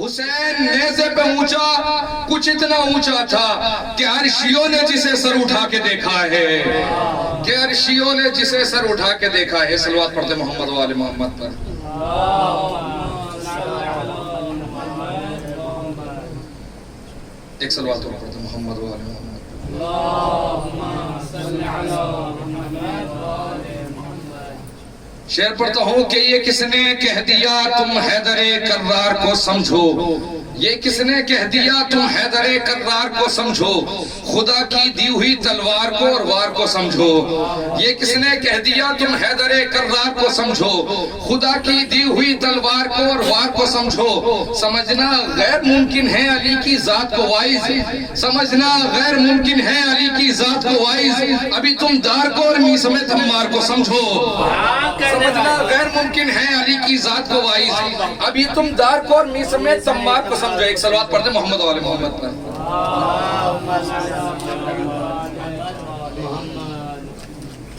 حسین نیزے پہ اونچا کچھ اتنا اونچا تھا کہ عرشیوں نے جسے سر اٹھا کے دیکھا ہے، کہ عرشیوں نے جسے سر اٹھا کے دیکھا ہے۔ صلوات پڑھتے محمد و آل محمد پر۔ ایک صلوات اور پڑھتے محمد و آل محمد پر۔ شعر پڑھتا ہوں کہ یہ کس نے کہہ دیا تم حیدر کرار کو سمجھو، یہ کس نے کہہ دیا تم حیدر کرار کو سمجھو، خدا کی دی ہوئی تلوار کو اور وار کو سمجھو۔ یہ کس نے کہہ دیا تم حیدر کرار کو سمجھو، خدا کی دی ہوئی تلوار کو اور وار کو سمجھو۔ سمجھنا غیر ممکن ہے علی کی ذات کو وائز، سمجھنا غیر ممکن ہے علی کی ذات کو وائز، ابھی تم دار کو اور میسم تمار کو سمجھو۔ سمجھنا غیر ممکن ہے علی کی ذات کو وائز، ابھی تم دار کو اور میسم تمار کو سمجھو۔ ایک صلوات پڑھتے محمد و آل محمد پر۔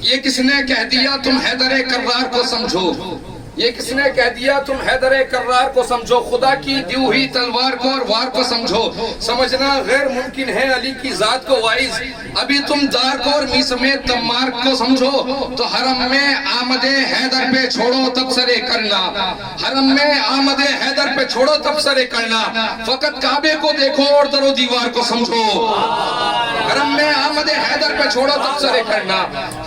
یہ کس نے کہہ دیا تم حیدر کرار کو سمجھو، یہ کس نے کہہ دیا تم حیدر کرار کو سمجھو، خدا کی دی ہوئی تلوار کو اور وار کو سمجھو۔ سمجھنا غیر ممکن ہے علی کی ذات کو وائز، ابھی تم دار کو اور میسم تمار کو سمجھو۔ تو حرم میں آمد حیدر پہ چھوڑو تب سرے کرنا، حرم میں آمد حیدر پہ چھوڑو تب سرے کرنا، فقط کعبے کو دیکھو اور در و دیوار کو سمجھو۔ حرم میں آمد حیدر پہ چھوڑو تب سرے کرنا،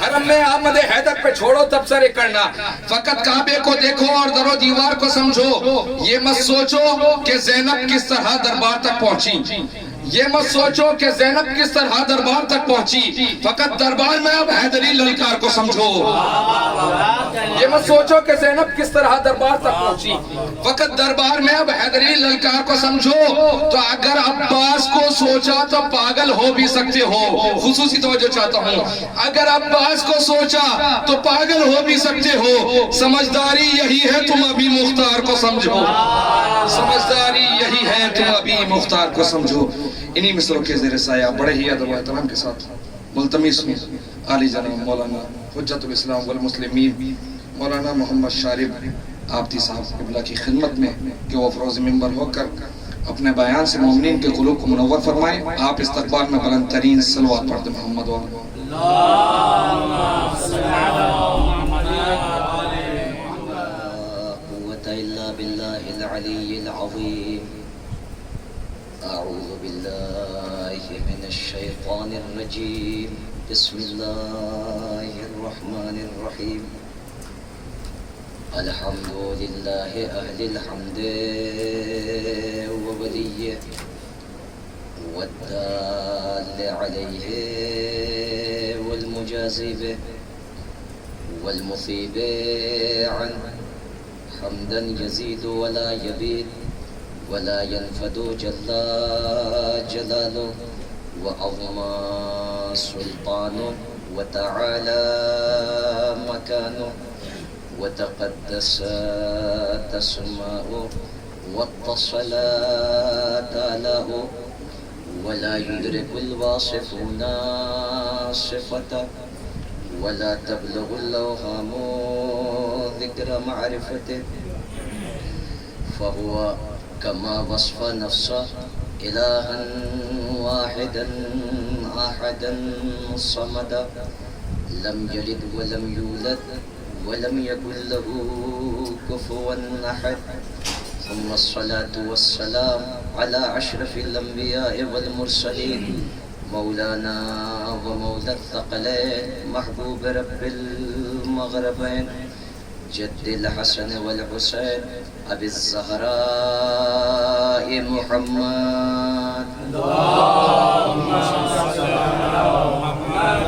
حرم میں آمد حیدر پہ چھوڑو تب سرے کرنا، فقط کعبے کو دیکھو اور در و دیوار کو سمجھو۔ یہ مت سوچو کہ زینب کس طرح دربار تک پہنچی، یہ مت سوچو کہ زینب کس طرح دربار تک پہنچی، فقط دربار میں اب حیدری للکار کو سمجھو۔ یہ مت سوچو کہ زینب کس طرح دربار تک پہنچی، فقط دربار میں اب حیدری للکار کو سمجھو۔ تو اگر عباس کو سوچا تو پاگل ہو بھی سکتے ہو، خصوصی توجہ چاہتا ہوں، اگر عباس کو سوچا تو پاگل ہو بھی سکتے ہو، سمجھداری یہی ہے تم ابھی مختار کو سمجھو، سمجھداری یہی ہے تم ابھی مختار کو سمجھو۔ انہی مصروں کے زیر سایہ بڑے ہی ادب و احترام کے ساتھ ملتمس ہوں عالی جناب مولانا حجت الاسلام والمسلمین مولانا محمد شارب آبتی صاحب قبلہ کی خدمت میں کہ وہ فروز ممبر ہو کر اپنے بیان سے مومنین کے قلوب کو منور فرمائیں۔ آپ استقبال میں بلند ترین صلوات پڑھتے محمد و أعوذ بالله من الشيطان الرجيم بسم الله الرحمن الرحيم الحمد لله أهل الحمد ووليه والدال عليه والمجازي به والمثيب عنه حمدا يزيد ولا يبيد ولا ينفد جل جلاله وعظم سلطانه وتعالى مكانه وتقدس تسماؤه واتصل آلاؤه ولا يدرك الواصفون صفته ولا تبلغ الأوهام ذكر معرفته فهو كما وصف نفسه إلها واحدا أحدا صمدا لم يلد ولم يولد ولم يكن له كفوا أحد ثم الصلاة والسلام على أشرف الأنبياء والمرسلين مولانا ومولى الثقلين محبوب رب المغربين جد الحسن والحسين أبي الزهراء محمد اللهم صل على محمد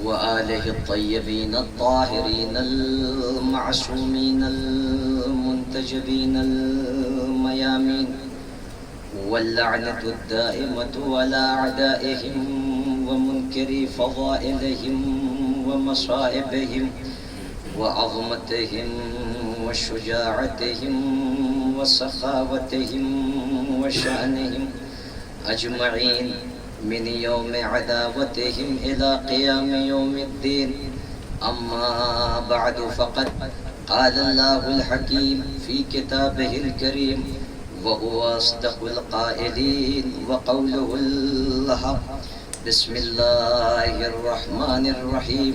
وآله الطيبين الطاهرين المعصومين المنتجبين الميامين واللعنة الدائمة على أعدائهم ومنكري فضائلهم ومصائبهم وعظمتهم وشجاعتهم وسخاوتهم وشأنهم أجمعين من يوم عداوتهم إلى قيام يوم الدين أما بعد فقد قال الله الحكيم في كتابه الكريم وهو أصدق القائلين وقوله الحق بسم الله الرحمن الرحيم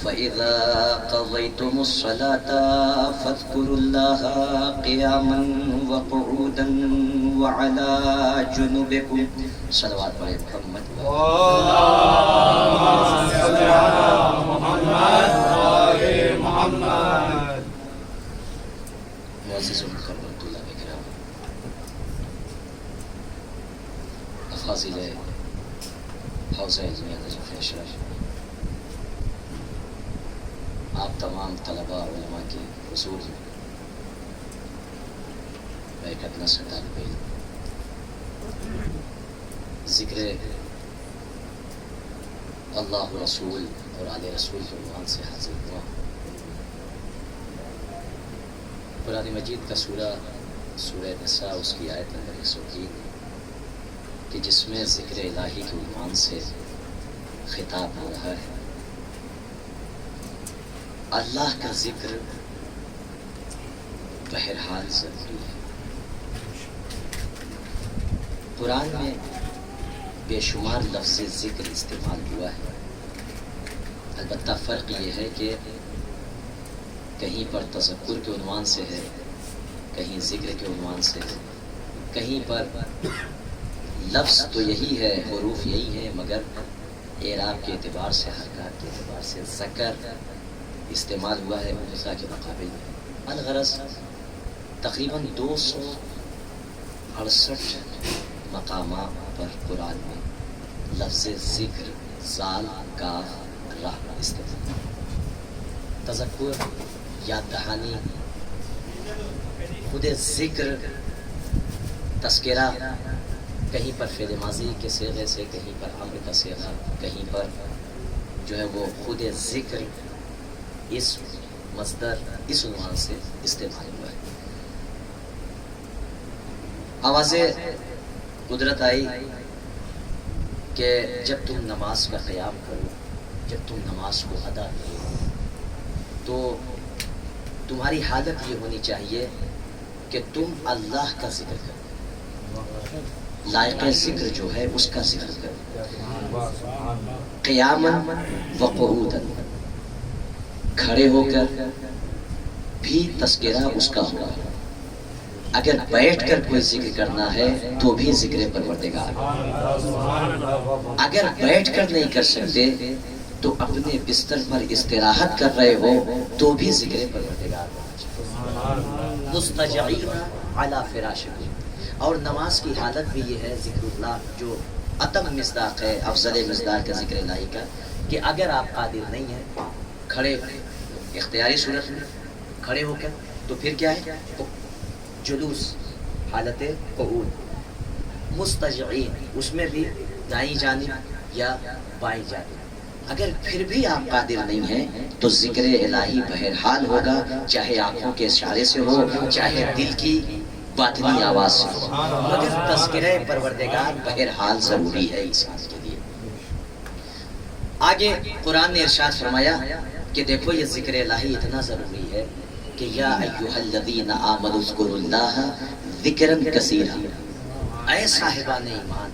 فإذا قضيتم الصلاة فاذكروا الله قياما وقعودا وعلى جنوبكم صلوات علی محمد معزز المکرم طلاب کرام، افاضل حوزہ علمیہ نجف اشرف، آپ تمام طلباء علماء کے حضور میں میں ایک اپنا سا طالب علم ذکر اللہ رسول اور آل رسول کے عنوان سے حاضر ہوا۔ قرآن مجید کا سورہ نساء، اس کی آیت نمبر 103 کہ جس میں ذکر الہی کے عنوان سے خطاب ہو رہا ہے۔ اللہ کا ذکر بہرحال ضروری ہے۔ قرآن میں بے شمار لفظ ذکر استعمال ہوا ہے، البتہ فرق یہ ہے کہ کہیں پر تذکر کے عنوان سے ہے، کہیں ذکر کے عنوان سے ہے، کہیں پر لفظ تو یہی ہے، حروف یہی ہے، مگر اعراب کے اعتبار سے، حرکات کے اعتبار سے ذکر استعمال ہوا ہے انثیٰ کے مقابل میں۔ الغرض تقریباً 268 مقامات پر قرآن میں لفظ ذکر زال کاف را استعمال۔ تذکر، یاد دہانی، خود ذکر، تذکرہ، کہیں پر فعل ماضی کے صیغے سے، کہیں پر امر کا صیغہ، کہیں پر جو ہے وہ خود ذکر اس مصدر اس عنوان سے استعمال ہوا ہے۔ آواز قدرت آئی کہ جب تم نماز کا قیام کرو، جب تم نماز کو ادا کرو تو تمہاری حالت یہ ہونی چاہیے کہ تم اللہ کا ذکر کرو، لائق ذکر جو ہے اس کا ذکر کرو، قیاما و قعودا، کھڑے ہو کر بھی تذکرہ اس کا ہوگا، اگر بیٹھ کر کوئی ذکر کرنا ہے تو بھی ذکر پروردگار، اگر بیٹھ کر نہیں کر سکتے تو اپنے بستر پر استراحت کر رہے ہو تو بھی ذکر پروردگار ہونا چاہیے، مستجعین علی فراشکم۔ اور نماز کی حالت بھی یہ ہے ذکر اللہ جو اتم مصداق ہے، افضل مصداق کا ذکر الہی کا، کہ اگر آپ قادر نہیں ہیں کھڑے اختیاری صورت میں کھڑے ہو کر تو پھر کیا ہے جلوس، حالت قعود، مستجعین اس میں بھی دائیں جانب یا بائیں جانب، اگر پھر بھی آپ قادر نہیں ہیں تو ذکر الہی بہرحال ہوگا، چاہے آنکھوں کے اشارے سے ہو، چاہے دل کی باطنی آواز سے ہو، مگر تذکرہ پروردگار بہرحال ضروری ہے انسان کے لیے۔ آگے قرآن نے ارشاد فرمایا کہ دیکھو یہ ذکر الہی اتنا ضروری ہے کہ یا ایھا الذین آمنوا اذکروا اللہ ذکرا کثیرا، اے صاحبان ایمان،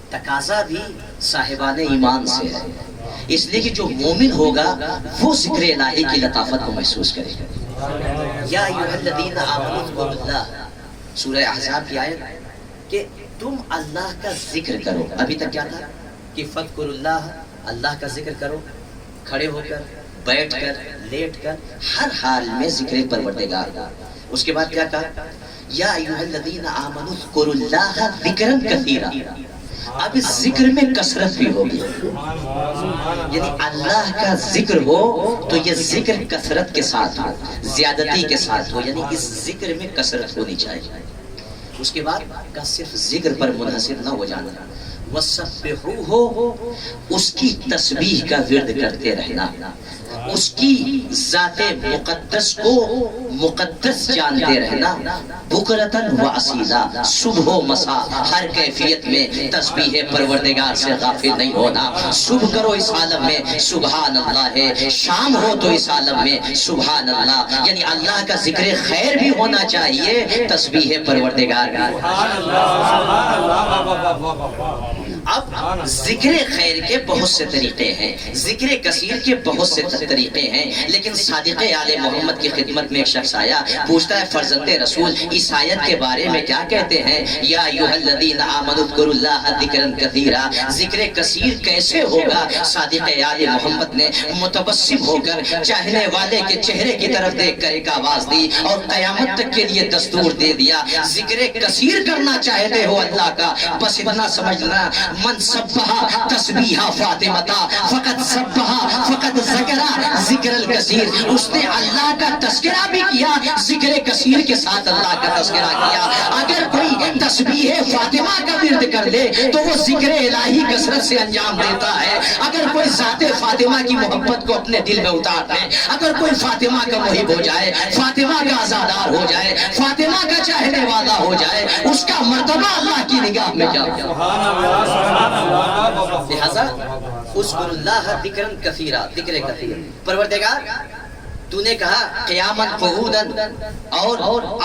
تقاضا بھی صاحبان ایمان سے ہے، اس لیے کہ جو مومن ہوگا وہ ذکر الہی کی لطافت کو محسوس کرے گا۔ یا ایھا الذین آمنوا اذکروا اللہ، سورہ احزاب کی آیت کہ تم اللہ کا ذکر کرو۔ ابھی تک کیا تھا کہ فذکروا اللہ، اللہ کا ذکر کرو، کھڑے ہو کر، بیٹھ کر، لیٹ کر، ہر حال میں ذکر پروردگار۔ اس کے بعد کیا کہا یا ایھا الذین آمنوا اذکروا اللہ ذکرا کثیرا، اب اس ذکر میں کثرت بھی ہوگی، یعنی اللہ کا ذکر ہو تو یہ ذکر کثرت کے ساتھ ہو، زیادتی کے ساتھ ہو، یعنی اس ذکر میں کثرت ہونی چاہیے۔ اس کے بعد کا صرف ذکر پر منحصر نہ ہو جانا، وَسَبِّحُوهُ، اس کی تسبیح کا ورد کرتے رہنا، اس کی ذات مقدس کو مقدس جانتے رہنا، بکرتن و اصیلا، صبح و مساء ہر کیفیت میں تسبیح پروردگار سے غافل نہیں ہونا۔ صبح کرو اس عالم میں سبحان اللہ ہے، شام ہو تو اس عالم میں سبحان اللہ، یعنی اللہ کا ذکر خیر بھی ہونا چاہیے تسبیح پروردگار کا۔ اب ذکر خیر کے بہت سے طریقے ہیں، ذکر کثیر کے بہت سے طریقے ہیں، لیکن صادق آل محمد کی خدمت میں ایک شخص آیا، پوچھتا ہے فرزند رسول اس آیت کے بارے میں کیا کہتے ہیں؟ یا ایھا الذین آمنوا اذکروا اللہ ذکرا کثیرا، ذکر کثیر کیسے ہوگا؟ صادق آل محمد نے متبسم ہو کر چاہنے والے کے چہرے کی طرف دیکھ کر ایک آواز دی اور قیامت تک کے لیے دستور دے دیا، ذکر کثیر کرنا چاہتے ہو اللہ کا، بس اتنا سمجھنا، من سبحا تسبیحا فاطمتا فقط سبحا فقط ذکرا ذکر الکثیر، اس نے اللہ کا تذکرہ بھی کیا، ذکر کثیر کے ساتھ اللہ کا تذکرہ کیا۔ اگر کوئی تسبیح فاطمہ کا ورد کر لے تو وہ ذکر الہی کثرت سے انجام دیتا ہے۔ اگر کوئی ذات فاطمہ کی محبت کو اپنے دل میں اتار لے، اگر کوئی فاطمہ کا محب ہو جائے، فاطمہ کا عزادار ہو جائے، فاطمہ کا چاہنے والا ہو جائے، اس کا مرتبہ اللہ کی نگاہ میں کیا ہوگا؟ لہذا اذکر اللہ ذکرا کثیرا، ذکر کثیر۔ پروردگار تو نے کہا قیاما قعودا اور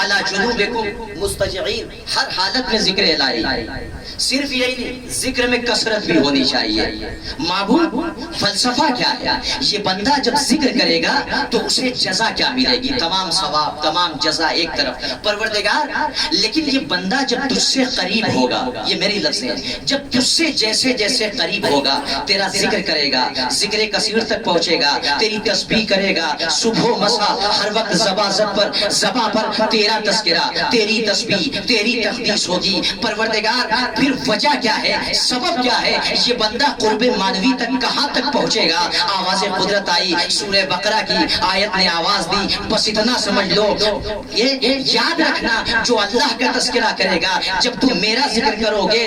علی جنوبکم مضطجعین، ہر حالت میں ذکر الہی، صرف یہی نہیں ذکر میں کثرت بھی ہونی چاہیے۔ معبود فلسفہ کیا ہے؟ یہ بندہ جب ذکر کرے گا تو اسے جزا کیا ملے گی؟ تمام ثواب، تمام جزا ایک طرف پروردگار، لیکن یہ بندہ جب تجھ سے قریب ہوگا، یہ میری لفظ ہے، جب تجھ سے جیسے جیسے قریب ہوگا، تیرا ذکر کرے گا، ذکر کثیر تک پہنچے گا، تیری تسبیح کرے گا، صبح و مساء ہر وقت زباں پر تیرا تذکرہ، تیری تسبیح، تیری تقدیس ہوگی۔ پروردگار پھر وجہ کیا ہے، سبب کیا ہے؟ یہ بندہ قرب مانوی تک کہاں تک پہنچے گا؟ آواز قدرت آئی، سورہ بقرہ کی آیت نے آواز دی، بس اتنا سمجھ لو، یہ یاد رکھنا، جو اللہ کا تذکرہ کرے گا، جب تم میرا ذکر کرو گے،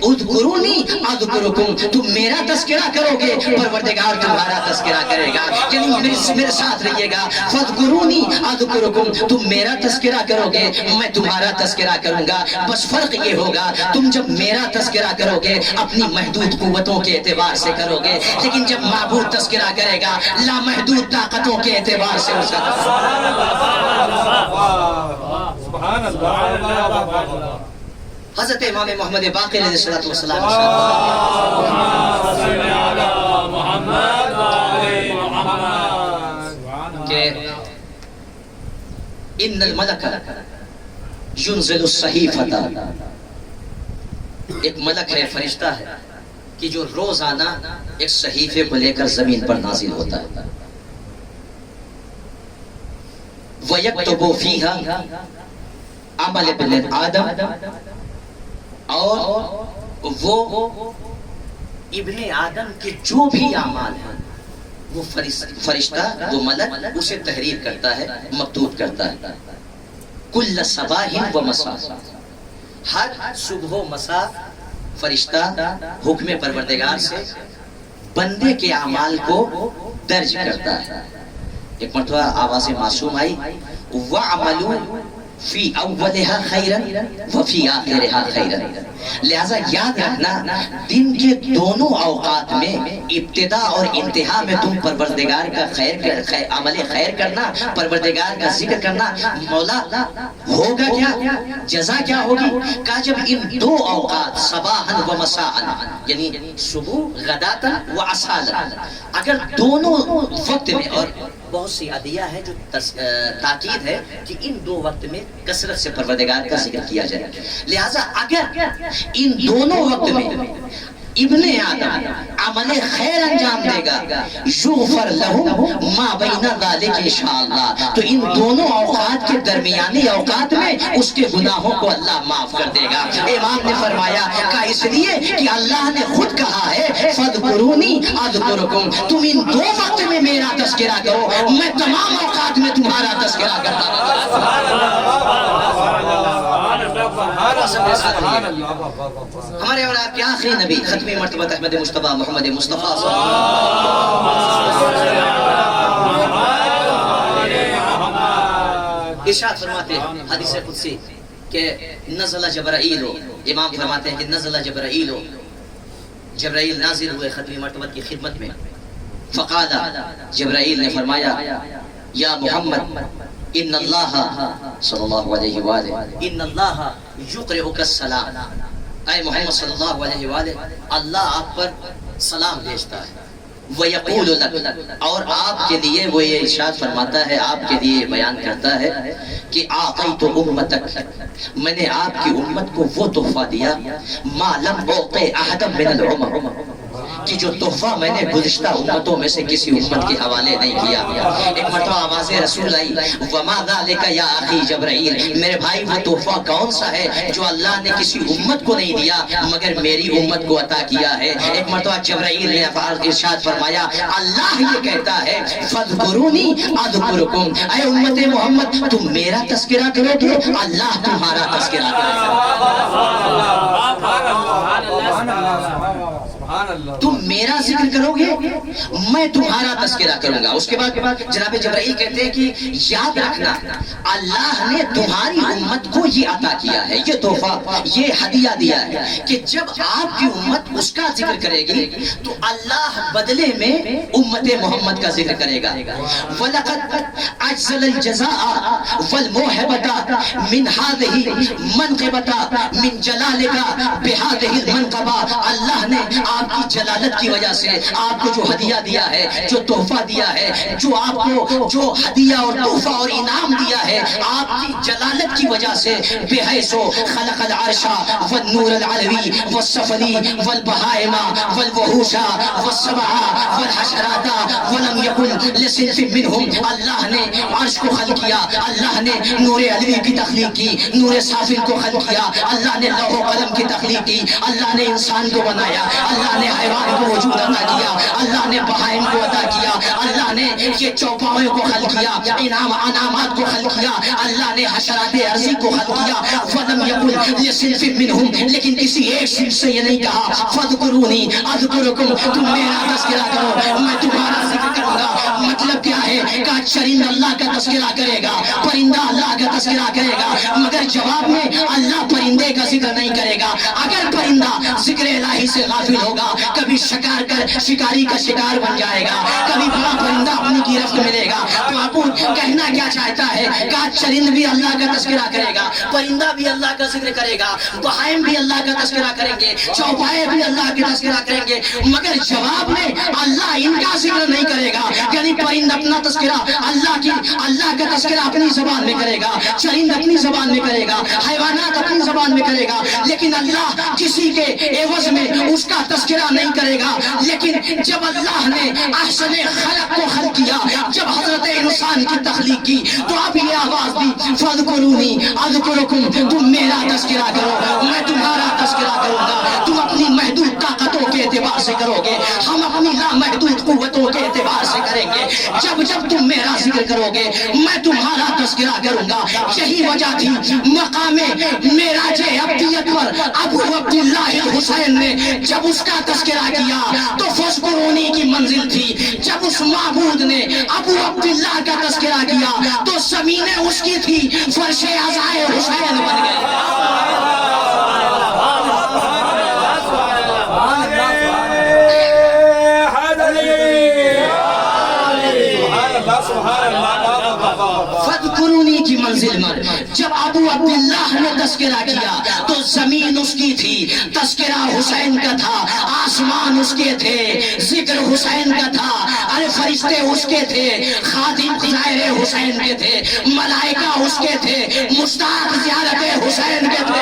اذکرونی اذکرکم، تم میرا تذکرہ کرو گے، پروردگار تمہارا تذکرہ کرے گا، یعنی میرے ساتھ رہیے گا، فاذکرونی اذکرکم، تم میرا تذکرہ کرو گے، میں تمہارا تذکرہ کروں گا، بس فرق یہ ہوگا، تم جب میرا تذکرہ کرو گے اپنی محدود قوتوں کے اعتبار سے کرو گے، لیکن جب معبود تذکرہ کرے گا لامحدود طاقتوں کے اعتبار سے اس کا حضرت امام محمد باقر علیہ الصلوۃ والسلام کہ ان الملک ينزل الصحیفۃ، ایک ملک ہے، فرشتہ ہے کہ جو روزانہ ایک صحیفے کو لے کر زمین پر نازل ہوتا ہے، وَيَكْتُبُ فِيهَا عَمَلَ ابْنِ آدم، اور وہ ابن آدم کے جو بھی اعمال ہیں وہ فرشتہ، وہ ملک اسے تحریر کرتا ہے، مکتوب کرتا ہے، کل صباح و مساء، ہر صبح و مساء فرشتہ حکم پروردگار سے بندے کے اعمال کو درج کرتا ہے۔ ایک مرتبہ آواز معصوم آئی، وَعْمَلُوا فی اولہا خیرا وفی آخرہا خیرا، لہذا یاد رکھنا دن کے دونوں اوقات میں ابتدا اور انتہا میں تم پروردگار کا عمل خیر کرنا، پروردگار کا ذکر کرنا، مولا ہوگا کیا، جزا کیا ہوگی؟ کہا جب ان دو اوقات صباحا و مساء، یعنی صبح غداتا و عصالا، اگر دونوں وقت میں، اور بہت سی عدیہ ہے جو تاکید ہے کہ ان دو وقت میں کثرت سے پروردگار کا ذکر کیا جائے، لہذا اگر ان دونوں وقت میں ابن آدم عمل خیر انجام دے گا، یغفر لہم ما بین ذالک انشاءاللہ، تو ان دونوں اوقات کے درمیانی اوقات میں اس کے گناہوں کو اللہ معاف کر دے گا۔ امام نے فرمایا کہ اس لیے کہ اللہ نے خود کہا ہے فاذکرونی اذکرکم، تم ان دو وقت میں میرا تذکرہ کرو، میں تمام اوقات میں تمہارا تذکرہ کرتا ہمارے اور آپ کے آخری نبی ختم مرتبہ احمد مصطفیٰ محمد مصطفیٰ صلی اللہ علیہ وسلم ارشاد فرماتے ہیں حدیث قدسی کہ نزل جبرائیل، امام فرماتے ہیں کہ نزل جبرائیل، جبرائیل نازل ہوئے ختم مرتبت کی خدمت میں. فقال، جبرائیل نے فرمایا یا محمد ان اللہ صلی اللہ علیہ وآلہ ان اللہ یقرئک السلام، اے محمد صلی اللہ علیہ وآلہ اللہ آپ پر سلام بھیجتا ہے. وَيَقُولُ لَكَ، اور آپ کے لیے وہ یہ ارشاد فرماتا ہے، آپ کے لیے بیان کرتا ہے کہ آقیت امتک، میں نے آپ کی امت کو وہ تحفہ دیا ما لم اعطِ احدا من الامم، کہ جو تحفہ میں نے گزشتہ امتوں میں سے کسی امت کے حوالے نہیں کیا. ایک مرتبہ آواز رسول آئی وَمَا ذَلِكَ يَا أَخِي جبرائیل، میرے بھائی وہ تحفہ کون سا ہے جو اللہ نے کسی امت کو نہیں دیا مگر میری امت کو عطا کیا ہے. ایک مرتبہ جبرائیل نے ارشاد فرمایا اللہ یہ کہتا ہے فَاذْكُرُونِي أَذْكُرُكُمْ، اے امت محمد تم میرا تذکرہ کرو گے اللہ تمہارا تذکرہ کرے گا. تم میرا ذکر کرو گے میں تمہارا تذکرہ کروں گا. اس کے بعد جناب جبرائیل کہتے ہیں کہ یاد رکھنا اللہ نے تمہاری امت کو یہ عطا کیا ہے، یہ تحفہ، یہ ہدیہ دیا ہے کہ جب آپ کی امت اس کا ذکر کرے گی تو اللہ بدلے میں امت محمد کا ذکر کرے گا. وَلَقَدْ أَجْزَلَ الْجَزَاءَ وَالْمُوْهِبَةَ مِنْ هَذِهِ مَنْقِبَةَ مِنْ جَلَالِكَ بِهَذِهِ الْمَنْقَبَةِ، اللہ نے آپ کی جلالت کی وجہ سے آپ کو جو ہدیہ دیا ہے، جو تحفہ دیا ہے، جو آپ کو جو ہدیہ اور تحفہ اور انعام دیا ہے آپ کی جلالت کی وجہ سے، بحیث خلق العرش والنور العلوی والسفلی والبہائم والوحوش والسبع والحشرات ولم یکن لصنف منہم، اللہ نے عرش کو خلق کیا، اللہ نے نور علوی کی تخلیق کی، نور سافل کو خلق کیا، اللہ نے لوح و قلم کی تخلیق کی، اللہ نے انسان کو بنایا، اللہ نے حیوان کو وجود عطا کیا، اللہ نے بہائم کو عطا کیا، اللہ نے یہ چوپاوں کو خلق کیا، انعامات کو خلق کیا، اللہ نے حشرات ارضی کو خلق کیا. فلم یقل لصنف منہم، لیکن کسی ایک صنف سے یہ نہیں کہا فاذکرونی اذکرکم، تم میرا تذکرہ کرو میں تمہارا ذکر کروں گا. مطلب کیا ہے کہ چرند اللہ کا تذکرہ کرے گا، پرندہ اللہ کا تذکرہ کرے گا، مگر جواب میں اللہ پرندے کا ذکر نہیں کرے گا. اگر پرندہ ذکر الہی سے غافل ہوگا کبھی شکاری کا شکار بن جائے گا، کبھی بڑا پرندہ اپنی گرفت میں لے گا. تو آپ کہنا کیا چاہتا ہے کہ چرند بھی اللہ کا تذکرہ کرے گا، پرندہ بھی اللہ کا ذکر کرے گا، بہائم بھی اللہ کا تذکرہ کریں گے، چوپائے بھی اللہ کا تذکرہ کریں گے، مگر جواب میں اللہ ان کا ذکر نہیں کرے گا. یعنی پرند اپنا تذکرہ اللہ کا تذکرہ اپنی زبان میں کرے گا، چرند اپنی زبان میں کرے گا، حیوانات اپنی زبان میں کرے گا، لیکن اللہ کسی کے عوض میں اس کا تذکرہ نہیں کرے گا. لیکن جب اللہ نے احسن خلق کو خلق کیا، جب حضرت انسان کی تخلیق کی، تو آپ یہ آواز دی فاذکرونی اذکرکم، تم میرا تذکرہ کرو میں تمہارا تذکرہ کروں گا. تم اپنی محدود طاقتوں کے اعتبار سے کرو گے، ہم اپنی لامحدود قوتوں کے اعتبار سے کریں گے. جب تم میرا ذکر کرو گے میں تمہارا تذکرہ کروں گا. یہی وجہ تھی مقام معراج ابدیت پر ابو عبداللہ حسین نے جب اس کا تذکرہ کیا تو فاذکرونی کی منزل تھی. جب اس معبود نے ابو عبداللہ کا تذکرہ کیا تو زمینیں اس کی تھی، فرش عزائے حسین بن گئے. فاذکرونی کی منزل میں جب ابو عبداللہ نے تذکرہ کیا تو زمین اس کی تھی، تذکرہ حسین کا تھا، آسمان اس کے تھے، ذکر حسین کا تھا، ارے فرشتے اس کے تھے، خادم ظاہر حسین کے تھے، ملائکہ اس کے تھے، مشتاق زیارت حسین کے تھے.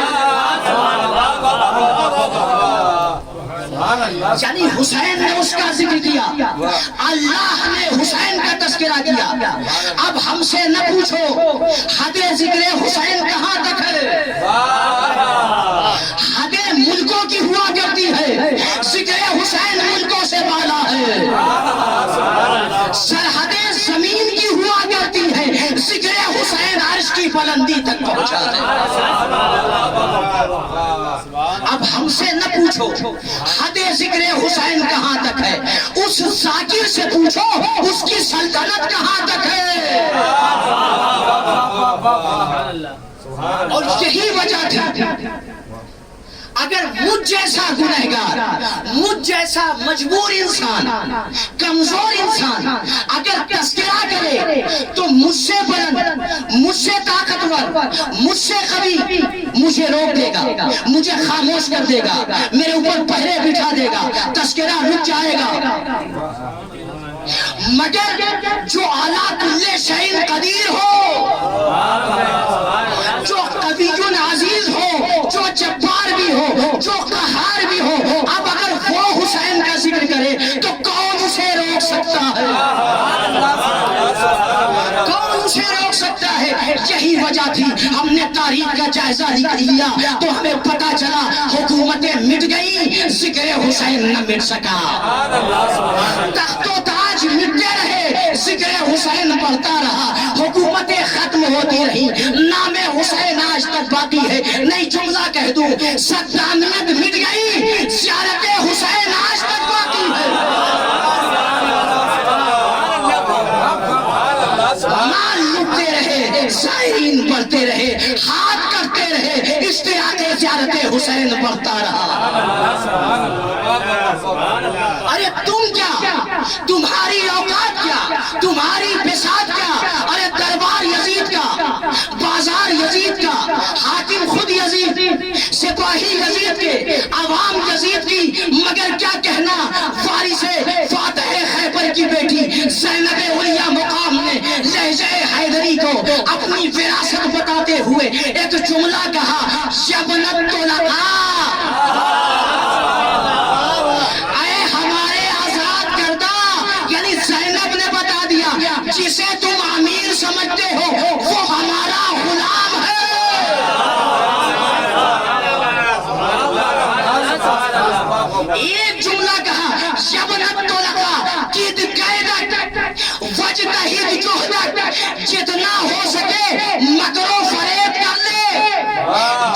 یعنی حسین نے اس کا ذکر کیا، اللہ نے حسین کا تذکرہ کیا. اب ہم سے نہ پوچھو حد ذکر حسین کہاں تک ہے، حد ملکوں کی ہوا کرتی ہے، ذکر حسین ملکوں سے بالا ہے. سرحد زمین کی ہوا کرتی ہے، ذکر حسین عرش کی بلندی تک پہنچا ہے. اب ہم سے نہ پوچھو حد ذکر حسین کہاں تک ہے، اس ذاکر سے پوچھو اس کی سلطنت کہاں تک ہے. اور یہی وجہ تھی اگر مجھ جیسا گنہگار، مجھ جیسا مجبور انسان، کمزور انسان اگر تذکرہ کرے تو مجھ سے بلند، مجھ سے طاقتور، مجھ سے قوی مجھے روک دے گا، مجھے خاموش کر دے گا، میرے اوپر پہرے بٹھا دے گا، تذکرہ رک جائے گا۔ مگر جو اعلیٰ کل شیء قدیر ہو، جو قوی عزیز ہو، جو جبار بھی ہو، جو قہار بھی ہو، اب اگر وہ حسین کا ذکر کرے تو کون اسے روک سکتا ہے؟ کون اسے روک سکتا ہے؟ یہی وجہ تھی ہم نے تاریخ کا جائزہ لیا تو ہمیں پتا چلا حکومتیں مٹ گئی، ذکر حسین نہ مٹ سکا۔ تخت و تاج مٹتے رہے، ذکر حسین بڑھتا رہا، حکومتیں ختم ہوتی رہی، نام حسین آج تک باقی ہے۔ نئی جملہ کہہ دوں، صدامیت مٹ گئی، زیارت حسین آج تک باقی ہے۔ مال لٹتے رہے، زائرین بڑھتے رہے، ہاتھ کرتے رہے، اشتیاق زیارت حسین بڑھتا رہا۔ ارے تم کیا، تمہاری اوقات کیا، تمہاری بساط کیا؟ ارے دربار یزید کا، بازار یزید کا، حاکم خود یزید، سپاہی یزید کے، عوام یزید کی، مگر کیا کہنا وارث فاتح خیبر کی بیٹی زینب علیہ مقام نے لہجہ حیدری کو اپنی وراثت بتاتے ہوئے ایک جملہ کہا، یبنت طلقاء، اے ہمارے آزاد کردہ، یعنی زینب نے بتا دیا جسے تم امیر سمجھتے ہو وہ ہمارا غلام ہے۔ ایک جملہ کہا، یبنت طلقاء قد قیدت وجتہد جہدت، جتنا ہو سکے مکر و فریب کر لے،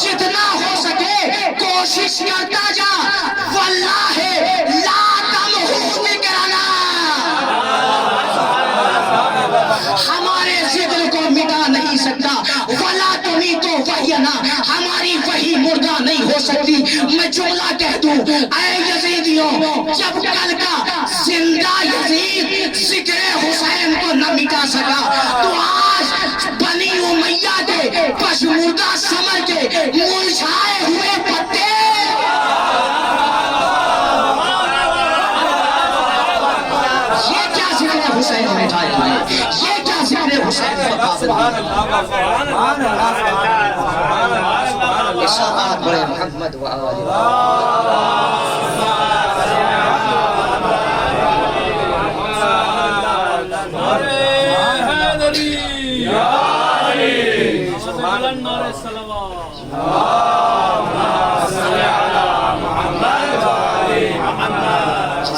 جتنا ہو سکے کوشش کرتا جا، واللہ لا تمحو ذکرنا، ہمارے ذکر کو مٹا نہیں سکتا، ولا تمیت وحینا، ہماری وحی مردہ نہیں ہو سکتی۔ میں جملہ کہہ دوں، اے یزیدیوں، جب کل کا زندہ یزید ذکر حسین کو نہ مٹا سکا تو آج بنی امیہ کے پشمردہ ثمر کے مرجھائے ہوئے پتے یہ کیا ذکر حسین مٹھائے ہوئے، یہ کیا ذکر حسین اشارات بڑے محمد و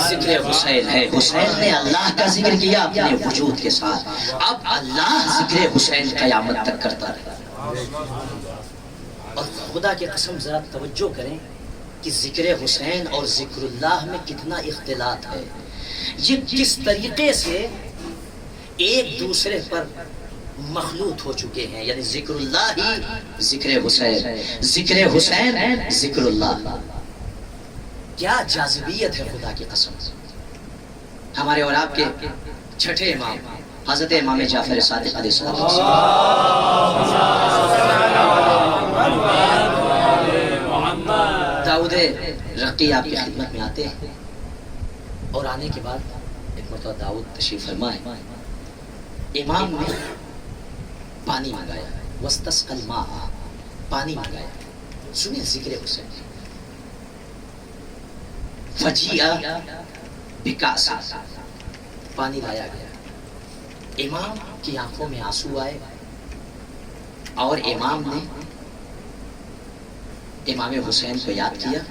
ذکر حسین ہے، حسین نے اللہ کا ذکر کیا اپنے وجود کے ساتھ، اب اللہ ذکر حسین قیامت تک کرتا رہے۔ اور خدا کی قسم ذرا توجہ کریں کہ ذکر حسین اور ذکر اللہ میں کتنا اختلاط ہے، یہ کس طریقے سے ایک دوسرے پر مخلوط ہو چکے ہیں، یعنی ذکر اللہ ہی ذکر حسین، ذکر حسین ذکر اللہ۔ کیا جاذبیت ہے خدا کی قسم۔ ہمارے اور آپ کے چھٹے امام حضرت امام جعفر صادق علیہ السلام، داؤد رقی آپ کی خدمت میں آتے ہیں، اور آنے کے بعد ایک مرتبہ داؤد تشریف فرما ہے، امام نے پانی منگایا، واستسقى الماء، پانی منگایا، سنیں ذکر حسین، فجیع بکاس، پانی لایا گیا، امام کی آنکھوں میں آنسو آئے، اور امام نے امام حسین کو یاد کیا،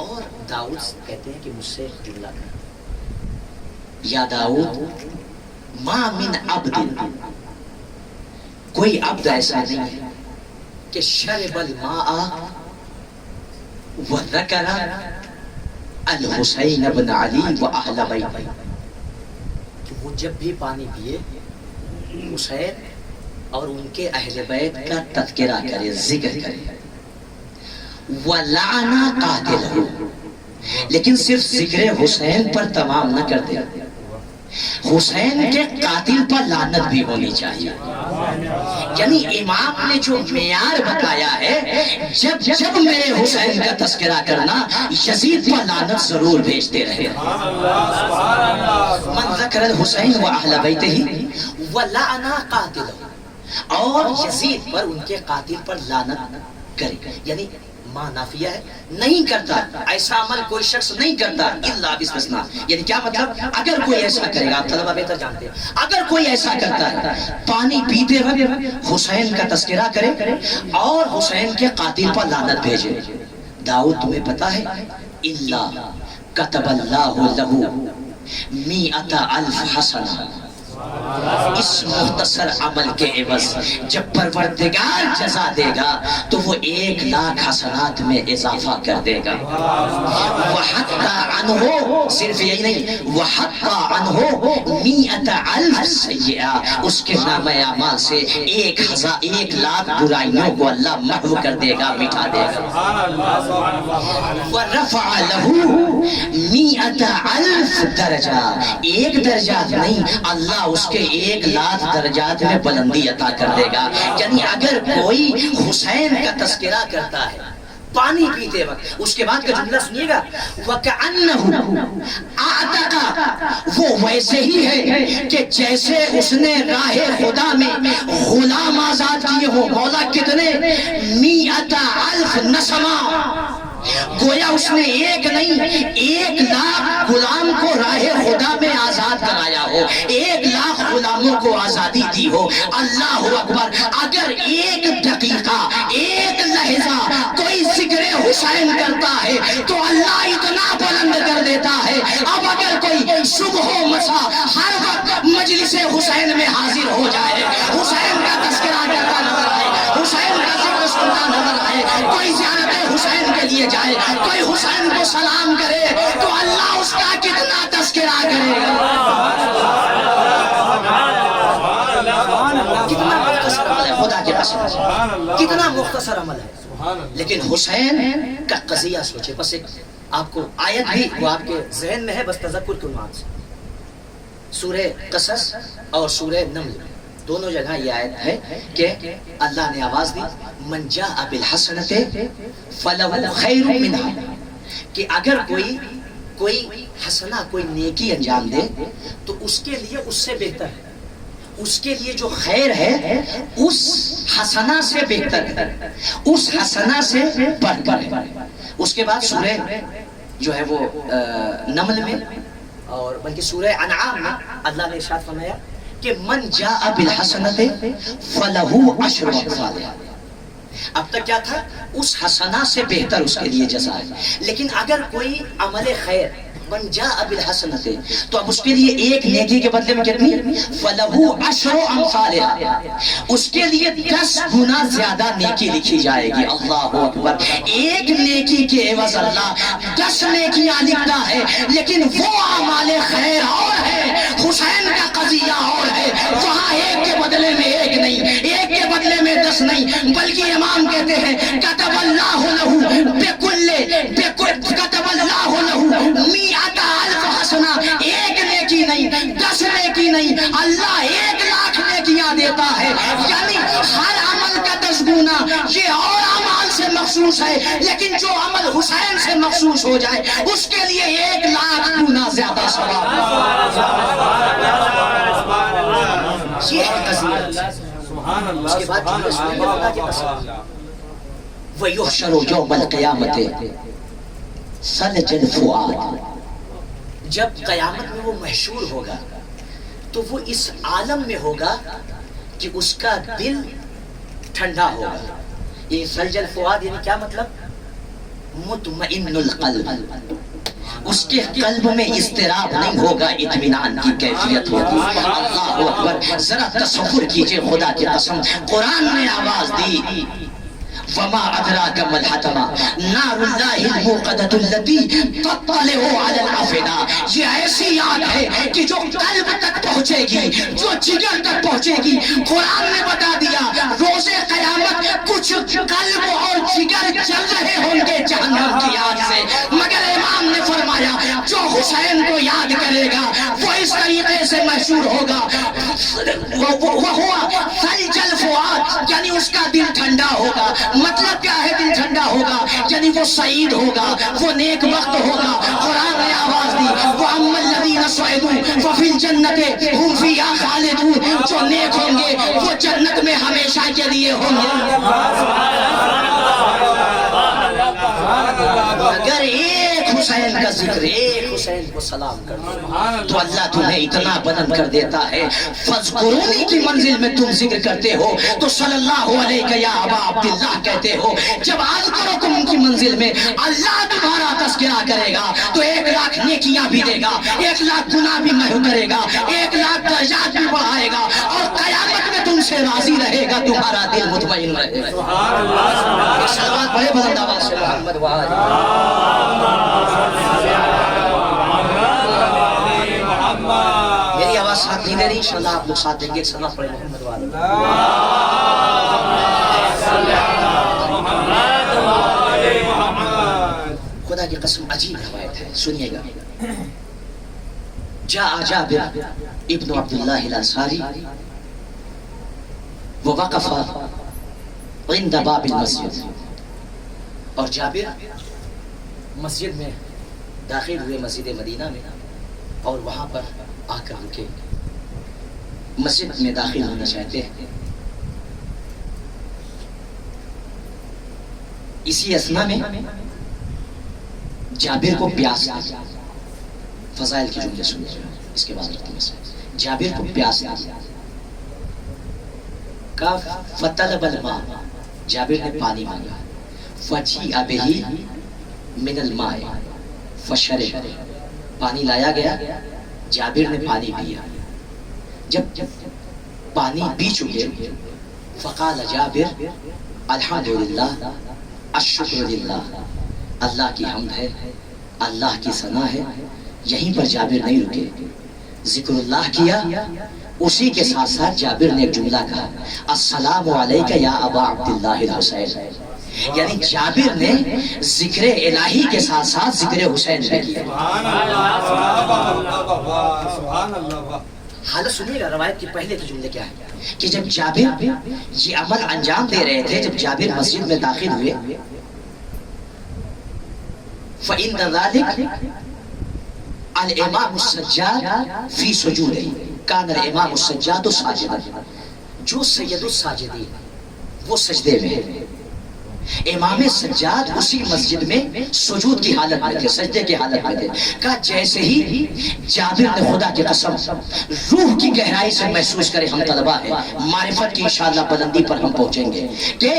اور داؤد کہتے ہیں کہ مجھ سے جملہ کہا، یا داؤد ما من عبد، کوئی عبد ایسا نہیں ہے کہ شرب الماء وذکر الحسین بن علی و اہل بیت، کہ وہ جب بھی پانی پیے حسین اور ان کے اہل بیت کا تذکرہ کرے، ذکر کرے. وَلَعَنَا قَاتِلَهُ، لیکن صرف ذکر حسین پر تمام نہ کر دے، حسین کے قاتل پر لعنت بھی ہونی چاہیے. یعنی امام نے جو معیار بتایا ہے، جب میرے حسین کا تذکرہ کرنا، یزید پر لعنت ضرور بھیجتے رہے. من ذکر الحسین و اہل بیتہ ولعنا قاتلہ، اور یزید پر، ان کے قاتل پر لعنت کرے. یعنی ماں نافیہ ہے، نہیں کرتا ایسا عمل کوئی شخص نہیں کرتا الا باستثناء. یعنی کیا مطلب؟ اگر کوئی ایسا کرے گا، آپ طلبہ بہتر جانتے ہیں، اگر کوئی ایسا کرتا ہے پانی پیتے وقت حسین کا تذکرہ کرے اور حسین کے قاتل پر لعنت بھیجے. داؤد تمہیں پتا ہے، الا کتب اللہ لہ 100,000 حسنہ، اس مختصر عمل کے عوض جب پروردگار جزا دے گا تو وہ 1,00,000 حسنات میں اضافہ کر دے گا. وَحَتَّى عَنْهُ، صرف یہی نہیں، وَحَتَّى عَنْهُ 100,000 سیئہ، اس کے نام اعمال سے 1,00,000 برائیوں کو اللہ محو کر دے گا، مٹا دے گا. وَرَفَعَ لَهُ 100,000 درجہ، ایک درجہ نہیں، اللہ اس کے 1,00,000 درجات میں بلندی عطا کر دے گا. یعنی اگر کوئی حسین کا تذکرہ کرتا ہے پانی پیتے وقت، اس کے بعد کا جملہ سنیے گا، وَكَأَنَّهُ أَعْتَقَ، وہ ویسے ہی ہے کہ جیسے اس نے راہ خدا میں غلام آزاد کیے ہو. مولا کتنے؟ 100,000 نسمہ، گویا اس نے ایک نہیں 1,00,000 غلام کو راہ خدا میں آزاد کرایا ہو، 1,00,000 غلاموں کو آزادی دی ہو. اللہ اکبر. اگر ایک دقیقہ، ایک لحظہ کوئی ذکر حسین کرتا ہے تو اللہ اتنا بلند کر دیتا ہے. اب اگر کوئی صبح و مساء ہر وقت مجلس حسین میں حاضر ہو جائے، حسین کا تذکرہ کرتا نظر آئے، حسین کا ذکر سنتا نظر آئے، کوئی زیارت حسین کے لیے جائے، کوئی حسین کو سلام کرے، تو اللہ اس کا کتنا تذکرہ کرے گا. کتنا مختصر عمل ہے، خدا کے قسم، کتنا مختصر عمل ہے. لیکن حسین کا قضیہ سوچے. بس ایک آپ کو آیت بھی وہ آپ کے ذہن میں ہے، بس تذکر کے عنوان سے سورہ قصص اور سورہ نمل دونوں جگہ یہ آیت ہے کہ اللہ نے آواز دی، من جاء بالحسنۃ فلہ خیر منہا، کہ اگر کوئی حسنہ، کوئی نیکی انجام دے تو اس کے لیے اس سے بہتر ہے، اس کے لیے جو خیر ہے اس حسنہ سے بہتر ہے، اس حسنہ سے بڑھ کر ہے. اس کے بعد سورہ جو ہے وہ نمل میں اور بلکہ سورہ انعام میں اللہ نے ارشاد فرمایا کہ من جاء بالحسنۃ فلہ عشر امثالہا. اب تک کیا تھا؟ اس حسنہ سے بہتر اس کے لیے جزا ہے. لیکن اگر کوئی عمل خیر من جاء بالحسنۃ، تو اب اس کے لیے ایک نیکی کے بدلے میں کتنی؟ فلہ عشر امثالہا، اس کے لیے 10 گنا زیادہ نیکی لکھی جائے گی. اللہ اکبر. ایک نیکی کے عوض اللہ 10 نیکیاں لکھتا ہے. لیکن وہ اعمال خیر اور ہے، حسین کا قضیہ اور ہے، وہاں ایک کے بدلے میں ایک نہیں، ایک کے بدلے میں 10 نہیں، بلکہ امام کہتے ہیں کتب اللہ لہ کتب اللہ لہ 100,000 حسنہ. ایک نیکی نہیں، 10 نیکی نہیں، اللہ 1,00,000 نیکیاں دیتا ہے. یعنی ہر عمل کا 10 گنا یہ اور اعمال سے مخصوص ہے، لیکن جو عمل حسین سے مخصوص ہو جائے اس کے لیے 1,00,000 گنا زیادہ ثواب. یہ ہے قضیہ. اس کے بعد جملہ سنیں گے اللہ کے قسم، وَيُحْشَرُ يَوْمَ الْقِيَامَةِ سَلَجَ الْفُؤَادِ. جب قیامت میں وہ محشور ہوگا تو وہ اس عالم میں ہوگا کہ اس کا دل ٹھنڈا ہوگا. یہ سلج الفؤاد یعنی کیا مطلب؟ مطمئن القلب. اس کے قلب میں اضطراب نہیں ہوگا، اطمینان کی کیفیت ہوگی. اللہ اکبر. ذرا تصور کیجئے، خدا کی قسم قرآن نے آواز دی وما ادراک ما الحطمہ نار اللہ الموقدۃ التی تطلع علی الافئدہ. یہ ایسی یاد ہے کہ جو قلب تک پہنچے گی, جو جگر تک پہنچے گی. قرآن نے بتا دیا روز قیامت کچھ قلب اور جگر جل رہے ہوں گے جہنم کی آگ سے, مگر امام نے فرمایا جو حسین کو یاد کرے گا وہ اس طریقے سے مشہور ہوگا, وہ ثلج الفؤاد, یعنی اس کا دل ٹھنڈا ہوگا. مطلب کیا ہے دل ٹھنڈا ہوگا؟ یعنی وہ سعید ہوگا, وہ نیک وقت ہوگا. قرآن نے آواز دی وَأَمَّا الَّذِينَ سُعِدُوا فَفِي الْجَنَّةِ هُمْ فِيهَا خَالِدُونَ. جو نیک ہوں گے وہ جنت میں ہمیشہ کے لیے ہوں گے. اگر ایک حسین کا ذکر, ایک حسین کو سلام کر دو تو اللہ تمہیں اتنا بلند کر دیتا ہے. فذکرونی کی منزل میں تم ذکر کرتے ہو تو صلی اللہ علیہ یا ابا عبداللہ کہتے ہو. جب اذکرکم کی منزل میں اللہ تمہارا تذکرہ کرے گا تو 1,00,000 نیکیاں بھی دے گا, 1,00,000 گناہ بھی محو کرے گا, 1,00,000 درجات بھی بڑھائے گا, اور قیامت میں تم سے راضی رہے گا, تمہارا دل مطمئن رہے گا. ایک صلوات بڑے بلند آواز سے محمد میری آواز ساتھ نہیں دے رہی, انشاءاللہ آپ لوگ ساتھ دیں گے. صلوات پڑھے محمد خدا کی قسم عجیب روایت ہے, سنیے گا. جاء جابر ابن عبداللہ الانصاری ووقف عند باب المسجد. اور جابر مسجد میں داخل ہوئے, مسجد مدینہ میں, اور وہاں پر آ کر رکے. مسجد میں داخل ہونا چاہتے ہیں. اسی اثنا میں جابر کو پیاس لگی. فضائل کی جملے سنیں اس کے بعد. جابر کو پیاس لگی. فطلب الماء, جابر نے پانی مانگا. فجیء بہ من الماء فشرب, پانی لایا گیا, جابر نے پانی پیا. جب پانی پی چکے فقال جابر الحمدللہ الشکر للہ, اللہ کی حمد ہے, اللہ کی ثنا ہے. یہیں پر جابر نہیں رکے, ذکر اللہ کیا. اسی کے ساتھ ساتھ جابر نے ایک جملہ کہا السلام علیک یا ابا عبداللہ الحسین. یعنی جابر نے ذکر الہی کے ساتھ ساتھ ذکر حسین بھی کیا. حالت سنیے گا روایت کی. پہلے کے جملے کیا ہے کہ جب جابر یہ عمل انجام دے رہے تھے, جب جابر مسجد میں داخل ہوئے فَإِنَّ ذَلِكَ الْإِمَامُ السَّجَّادُ فِي سُجُودِهِ كَانَ الْإِمَامُ السَّجَّادُ سَاجِدًا. جو سید الساجدین وہ سجدے میں ہے, امام سجاد اسی مسجد میں سجود کی حالت میں تھے, سجدے کی حالت میں تھے. کہا جیسے ہی جابر نے خدا کی قسم روح کی گہرائی سے محسوس کرے, ہم طلبہ ہیں, معرفت کی انشاءاللہ بلندی پر ہم پہنچیں گے, کہ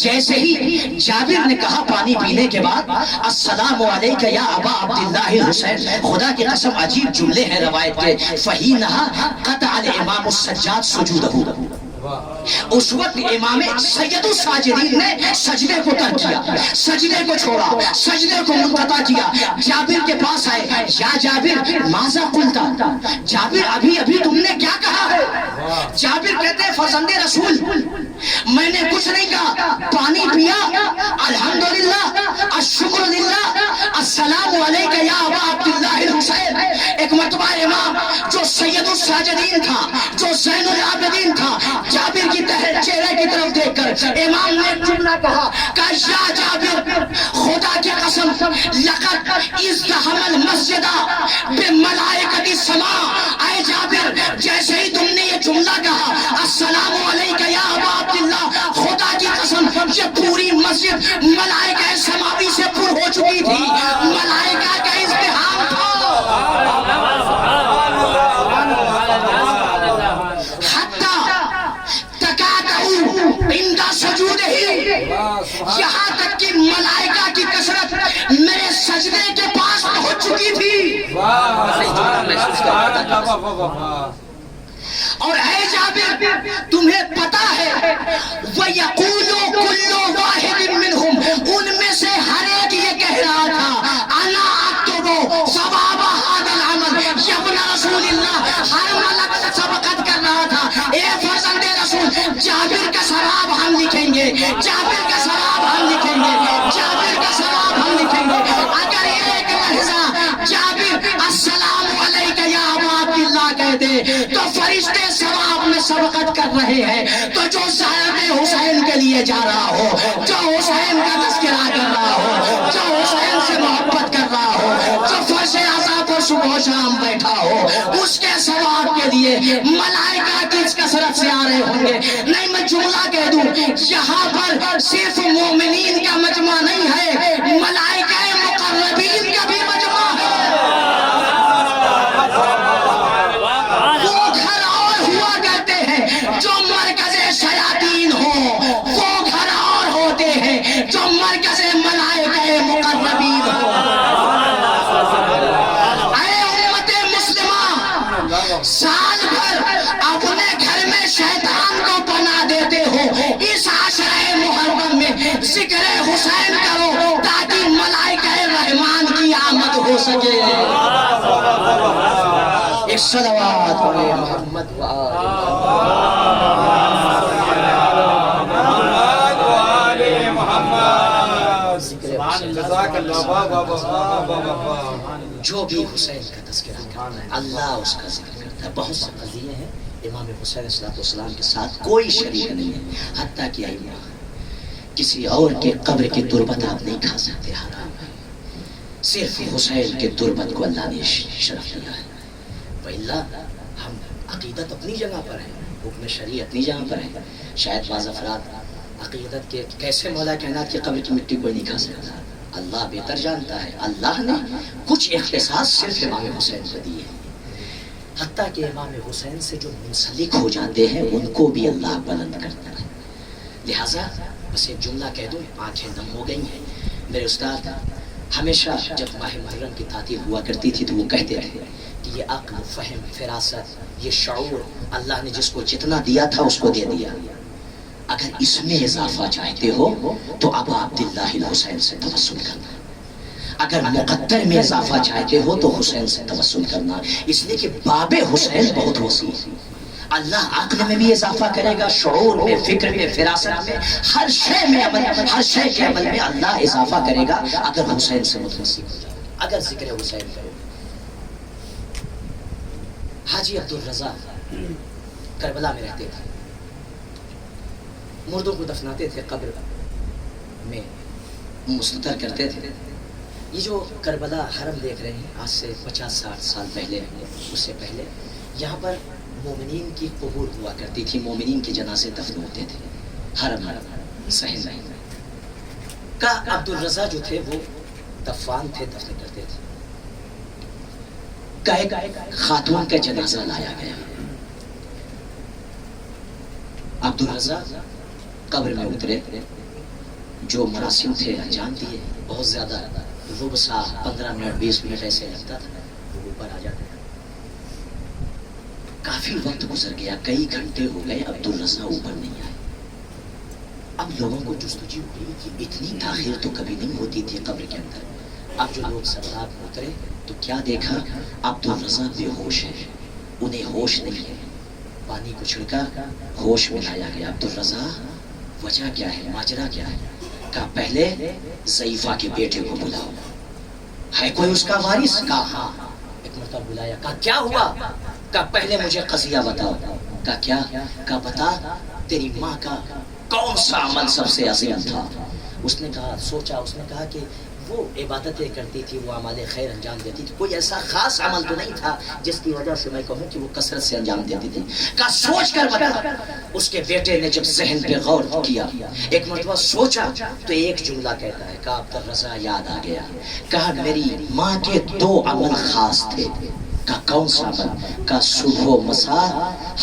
جیسے ہی جابر نے کہا پانی پینے کے بعد السلام علیک یا ابا عبداللہ الحسین, خدا کی قسم عجیب جملے ہیں روایت کے. فَحِينَهَا قَطَعَ الْإِمَامُ السَّجَّادُ سُجُودَهُ. اس وقت امام سید الساجدین نے سجدے کو ترک کیا, سجدے کو چھوڑا, سجدے کو منقطع کیا. جابر کے پاس آئے, یا جابر ماذا قلتا, جابر ابھی تم نے کیا کہا ہے؟ جابر کہتے ہیں فرزند رسول میں نے کچھ نہیں کہا, پانی پیا, الحمدللہ الشکر للہ السلام علیک یا ابا عبداللہ الحسین. ایک مرتبہ امام جو سید الساجدین تھا, جو زین العابدین تھا, جابر کی چہرے کی طرف دیکھ کر امام نے ایک جملہ کہا کہ یا جابر خدا کی قسم لقد ازدحم المسجد بملائکۃ السماء. اے جابر جیسے ہی تم نے یہ جملہ کہا السلام علیک یا ابا عبداللہ, خدا کی قسم یہ پوری مسجد ملائکہ سماوی سے پر ہو چکی تھی, ملائکہ کا ازدحام تھا. یہاں تک کہ ملائکہ کی کثرت میرے سجدے کے پاس پہنچ چکی تھی. اور اے جابر تمہیں پتا ہے وَيَقُولُ كُلُّ وَاحِدٍ جابر کا ثواب ہم لکھیں گے، جابر کا ثواب ہم لکھیں گے۔ اگر ایک لحظہ جابر السلام علیکہ یا ابا عبداللہ کہہ دے تو فرشتے ثواب میں سبقت کر رہے ہیں۔ تو جو صاحب حسین کے لیے جا رہا ہو، جو حسین کا تذکرہ کر رہا ہو، جو حسین سے محبت کر رہا ہو، جو فرش اعضا پر صبح و شام بیٹھا ہو، اس کے ثواب کے لیے ملائکہ کس کثرت سے آ رہے ہوں گے۔ نہیں میں جملہ کہہ دوں، یہاں پر صرف مومنین کا مجمع نہیں ہے، ملائکہ مقربین کا بھی مجمع ہے۔ وہ گھر اور ہوا کرتے ہیں جو مرکز شیاطین ہو، وہ گھر اور ہوتے ہیں جو مرکز ملائکہ مقربین ہو۔ اے امت مسلمہ، سال بھر اپنے گھر میں شیطان کو پناہ دیتے ہو، اس عشرہ محرم میں ذکر حسین کرو تاکہ ملائکہ رحمان کی آمد ہو سکے۔ ایک صلوات پڑھے محمد و آل محمد۔ ذکر حسین، جو بھی حسین کا تذکرہ کرتا ہے اللہ اس کا ذکر کرتا ہے۔ بہت سے قضیے ہیں امام حسین صلی اللہ علیہ وسلم کے ساتھ کوئی شریک نہیں ہے، حتیٰ کہ ائمہ کسی اور کے قبر کی تربت آپ نہیں کھا سکتے، حرام ہے۔ صرف حسین کے تربت کو اللہ نے شرف دیا ہے۔ وإلا ہم عقیدت اپنی جگہ پر ہے، حکم شرعی اپنی جگہ پر ہے۔ شاید بعض افراد عقیدت کے کیسے مولا کائنات کی قبر کی مٹی کوئی نہیں کھا سکتا، اللہ بہتر جانتا ہے۔ اللہ نے کچھ اختصاص صرف امام حسین کو دیے ہیں، حتیٰ کہ امام حسین سے جو منسلک ہو جاتے ہیں ان کو بھی اللہ بلند کرتا ہے۔ لہٰذا بس ایک جملہ کہہ دوں، آنکھیں نم ہو گئی ہیں۔ میرے استاد ہمیشہ جب ماہ محرم کی تعطیل ہوا کرتی تھی تو وہ کہتے تھے کہ یہ عقل، فہم، فراست، یہ شعور اللہ نے جس کو جتنا دیا تھا اس کو دے دیا۔ اگر اس میں اضافہ چاہتے ہو تو ابا عبداللہ الحسین سے توسل کرنا، اگر مقدر میں اضافہ چاہتے ہو تو حسین سے توسل کرنا، اس لیے کہ باب حسین بہت وسیع ہے۔ اللہ عقل میں بھی اضافہ کرے گا، شعور میں، فکر میں، فراست میں، ہر شے میں عمل، ہر شے کے عمل میں اللہ اضافہ کرے گا اگر حسین سے متمسک ہو جائے، اگر ذکر حسین کرو۔ حاجی عبدالرضا کربلا میں رہتے تھے، مردوں کو دفناتے تھے، قبر میں مستتر کرتے تھے۔ یہ جو کربلا حرم دیکھ رہے ہیں آج سے 50-60 سال پہلے، اس سے پہلے یہاں پر مومنین کی قبور ہوا کرتی تھی، مومنین کے جنازے دفن ہوتے تھے حرم صحیح کا۔ عبدالرضا جو تھے وہ دفان تھے، دفن کرتے تھے۔ ایک خاتون کا جنازہ لایا گیا، عبدالرضا قبر میں اترے، جو مراسم تھے انجام دیے، بہت زیادہ ربع ساعت 15 منٹ 20 منٹ ایسے لگتا تھا، وہ اوپر آ جاتے تھے۔ کافی وقت گزر گیا، کئی گھنٹے ہو گئے، عبدالرضا اوپر نہیں آئے۔ اب لوگوں کو جستجو ہوئی کہ اتنی تاخیر تو کبھی نہیں ہوتی تھی قبر کے اندر۔ اب جو لوگ سرداب میں اترے تو کیا دیکھا، عبدالرضا بے ہوش ہے، انہیں ہوش نہیں ہے۔ پانی کو چھڑکا، ہوش میں لایا گیا۔ عبدالرضا وجہ کیا ہے، ماجرا کیا ہے؟ کہا پہلے ضعیفہ کے بیٹے کو بلاؤ، ہے کوئی اس کا وارث؟ کہا ہاں۔ ایک مرتبہ بلایا، کہا کیا ہوا؟ کہا پہلے مجھے قضیہ بتاؤ۔ کہا کیا؟ کہا بتا تیری ماں کا کون سا عمل سب سے عظیم تھا؟ اس نے کہا، سوچا، اس نے کہا کہ وہ عبادتیں کرتی تھی، وہ اعمال خیر انجام دیتی تھی، کوئی ایسا خاص عمل تو نہیں تھا جس کی وجہ سے میں کہوں کہ وہ کثرت سے انجام دیتی تھی۔ کہا سوچ کر بتا۔ اس کے بیٹے نے جب ذہن پہ غور کیا، ایک مرتبہ سوچا تو ایک جملہ کہتا ہے، کہا عبدالرضا یاد آ گیا۔ کہا میری ماں کے 2 عمل خاص تھے۔ کہا کون سا عمل؟ کہا صبح و مساء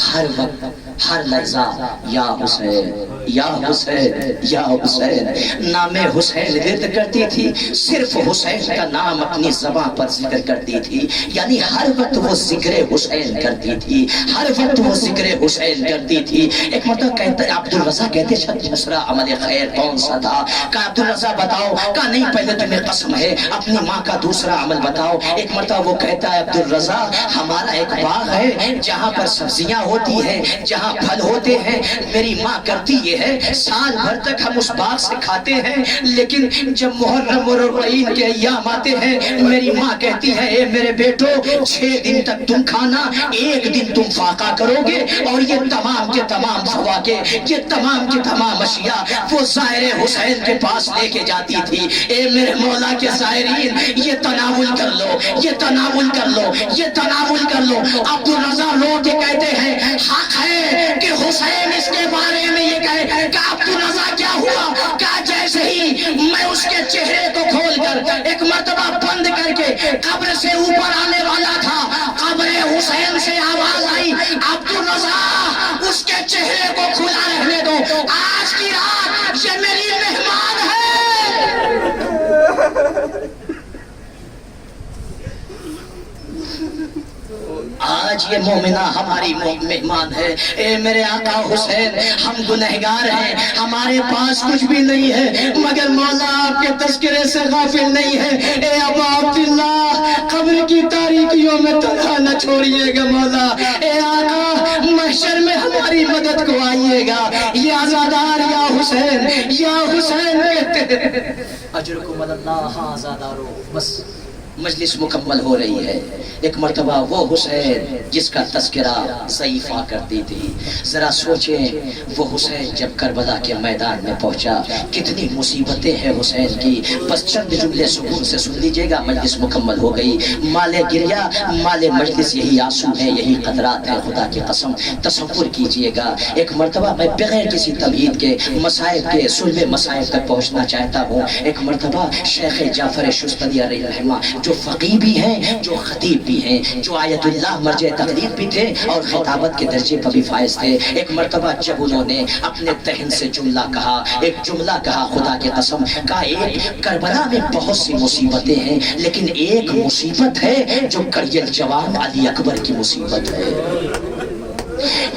ہر وقت ہر لحظہ یا حسین یا حسین یا حسین، نام حسین ورد کرتی تھی، صرف حسین کا نام اپنی زبان پر ذکر کرتی تھی، یعنی ہر وقت وہ ذکر حسین کرتی تھی، ہر وقت وہ ذکر حسین کرتی تھی۔ ایک مرتبہ کہتا ہے عبدالرضا کہتے دوسرا عمل خیر کون سا تھا؟ کہا عبدالرضا بتاؤ۔ کہا نہیں پہلے تمہیں قسم ہے اپنی ماں کا دوسرا عمل بتاؤ۔ ایک مرتبہ وہ کہتا ہے عبدالرضا ہمارا ایک باغ ہے جہاں پر سبزیاں ہوتی ہیں، جہاں پھل ہوتے ہیں، میری ماں کرتی یہ ہے سال بھر تک ہم اس باغ سے کھاتے ہیں، لیکن جب محرم اور ربیع کے ایام آتے ہیں میری ماں کہتی ہے اے میرے بیٹو 6 دن تک تم کھانا، 1 دن تم فاقہ کرو گے، اور یہ تمام کے تمام فواکے، یہ تمام کے تمام اشیاء وہ زائر حسین کے پاس لے کے جاتی تھی۔ اے میرے مولا کے زائرین یہ تناول کر لو، یہ تناول کر لو، یہ تناول کر لو۔ عبدالرضا رو کے کہتے ہیں حق ہے کہ حسین اس کے بارے میں یہ کہے کہ عبدالرضا کیا ہوا، کہا جیسے ہی میں اس کے چہرے کو کھول کر ایک مرتبہ بند کر کے قبر سے اوپر آنے والا تھا، قبر حسین سے آواز آئی عبدالرضا اس کے چہرے کو کھلا رہنے دو، آج کی رات یہ میری مہمان ہے۔ آج یہ مومنہ ہماری مہمان ہے۔ اے میرے آقا حسین ہم گنہگار ہیں، ہمارے پاس کچھ بھی نہیں ہے، مگر مولا آپ کے تذکرے سے غافل نہیں ہے۔ اے ابا عبداللہ قبر کی تاریکیوں میں تنہا نہ چھوڑیے گا مولا، اے آقا محشر میں ہماری مدد کو آئیے گا، یا آزادار یا حسین، یا حسین کہتے ہیں۔ اجرکم اللہ آزادارو۔ بس مجلس مکمل ہو رہی ہے۔ ایک مرتبہ وہ حسین جس کا تذکرہ ضعیفہ کرتی تھی، ذرا سوچیں وہ حسین جب کربلا کے میدان میں پہنچا کتنی مصیبتیں ہیں حسین کی۔ بس چند جملے سکون سے سن لیجئے گا، مجلس مکمل ہو گئی۔ مال گریہ مال مجلس یہی آنسو ہے، یہی قطرات ہیں، خدا کی قسم تصور کیجئے گا۔ ایک مرتبہ میں بغیر کسی تمہید کے مسائب کے صلب مسائب تک پہنچنا چاہتا ہوں۔ ایک مرتبہ شیخ جعفر شستری علیہ الرحمہ جو فقیہ بھی ہیں، جو خطیب بھی ہیں، جو آیت اللہ مرجع تقلید بھی تھے اور خطابت کے درجے پر بھی فائز تھے، ایک مرتبہ جب انہوں نے اپنے دہن سے جملہ کہا، ایک جملہ کہا، خدا کی قسم کہا ایک کربلا میں بہت سی مصیبتیں ہیں لیکن ایک مصیبت ہے جو کری الجوان علی اکبر کی مصیبت ہے،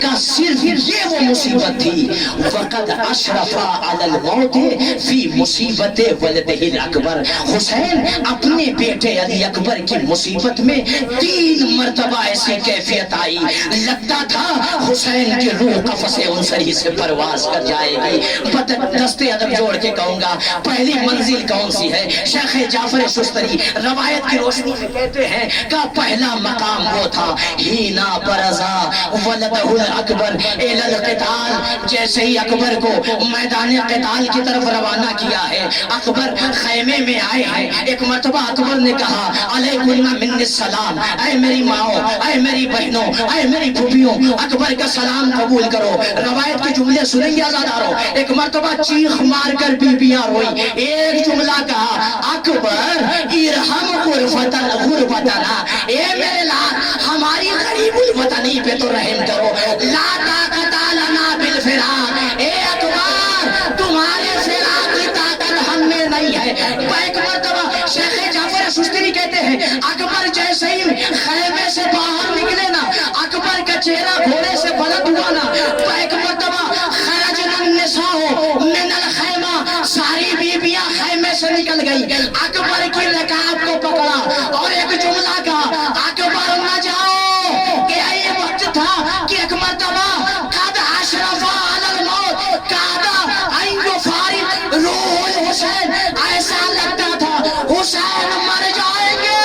کا صرف یہ وہ مصیبت تھی۔ وقد اشرف علی الموت فی مصیبت ولدہ الاکبر، حسین اپنے بیٹے علی اکبر کی مصیبت میں 3 مرتبہ ایسی کیفیت آئی، لگتا تھا حسین کی روح قفس عنصری سے پرواز کر جائے گی۔ دستے ادب جوڑ کے کہوں گا پہلی منزل کون سی ہے؟ شیخ جعفر شستری روایت کی روشنی میں کہتے ہیں کہ پہلا مقام وہ تھا ہینا برزا ولد اکبر الی القتال، جیسے ہی اکبر کو میدان قتال کی طرف روانہ کیا ہے، اکبر خیمے میں آئے ہیں، ایک مرتبہ اکبر نے کہا علیکم منی السلام، اے میری ماؤں، اے میری بہنوں، اے میری پھوپھیوں، اکبر کا سلام قبول کرو۔ روایت کے جملے سنیں یا زادارو، ایک مرتبہ چیخ مار کر بیبیاں روئی، ایک جملہ کہا اکبر ارحم غربتنا، اے میرے لال ہماری غریب الوطنی پہ تو رحم کرو، لا طاقت لنا بالفراق، اے اکبر تمہارے فراق کی طاقت ہم میں نہیں ہے۔ ایک مرتبہ شیخ جعفر شستری کہتے ہیں اکبر جیسے ہی خیمے سے باہر نکلے نا، اکبر کا چہرہ گھوڑے سے بلند ہوا نا، ایک مرتبہ خرجنا النساء من الخیمہ، ساری بیبیاں خیمے سے نکل گئی، اکبر کی رکاب کو پکڑا اور ایک جملہ کہا اکبر نہ جاؤ، کہ یہ وقت تھا کہ ایک مرتبہ قد اشرف علی الموت کعدہ این فارغ روح الحسین، ایسا لگتا تھا حسین مر جائیں گے۔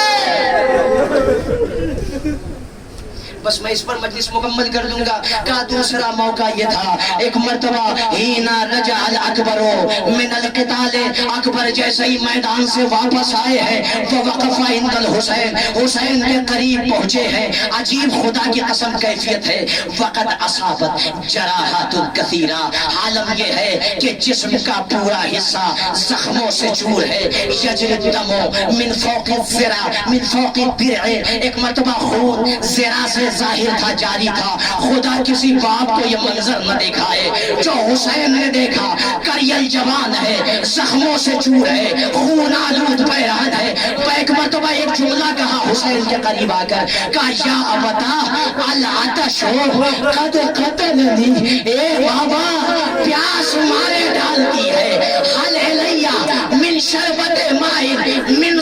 بس میں اس پر مجلس مکمل کر دوں گا۔ کا دوسرا موقع یہ تھا، ایک مرتبہ ہینا رجع الاکبر من القتال، اکبر جیسے ہی میدان سے واپس آئے ہیں تو وقف عند الحسین، حسین کے قریب پہنچے ہیں، عجیب خدا کی قسم کیفیت ہے، وقد اصابت جراحات کثیرہ، عالم یہ ہے کہ جسم کا پورا حصہ زخموں سے چور ہے، یجری الدم من فوق الذرا من فوق الدرع، ایک مرتبہ خون ذرا سے ظاہر تھا، جاری تھا، خدا کسی باپ کو یہ منظر نہ دکھائے جو حسین نے دیکھا، کریل جوان ہے، زخموں سے چور ہے، خون آلود پیران ہے۔ ایک مرتبہ ایک جملہ کہا حسین کے قریب آ کر، کہا یا ابتا العطش قد قتلنی، اے بابا پیاس مارے ڈالتی ہے، حل الیہ من شربت مائن من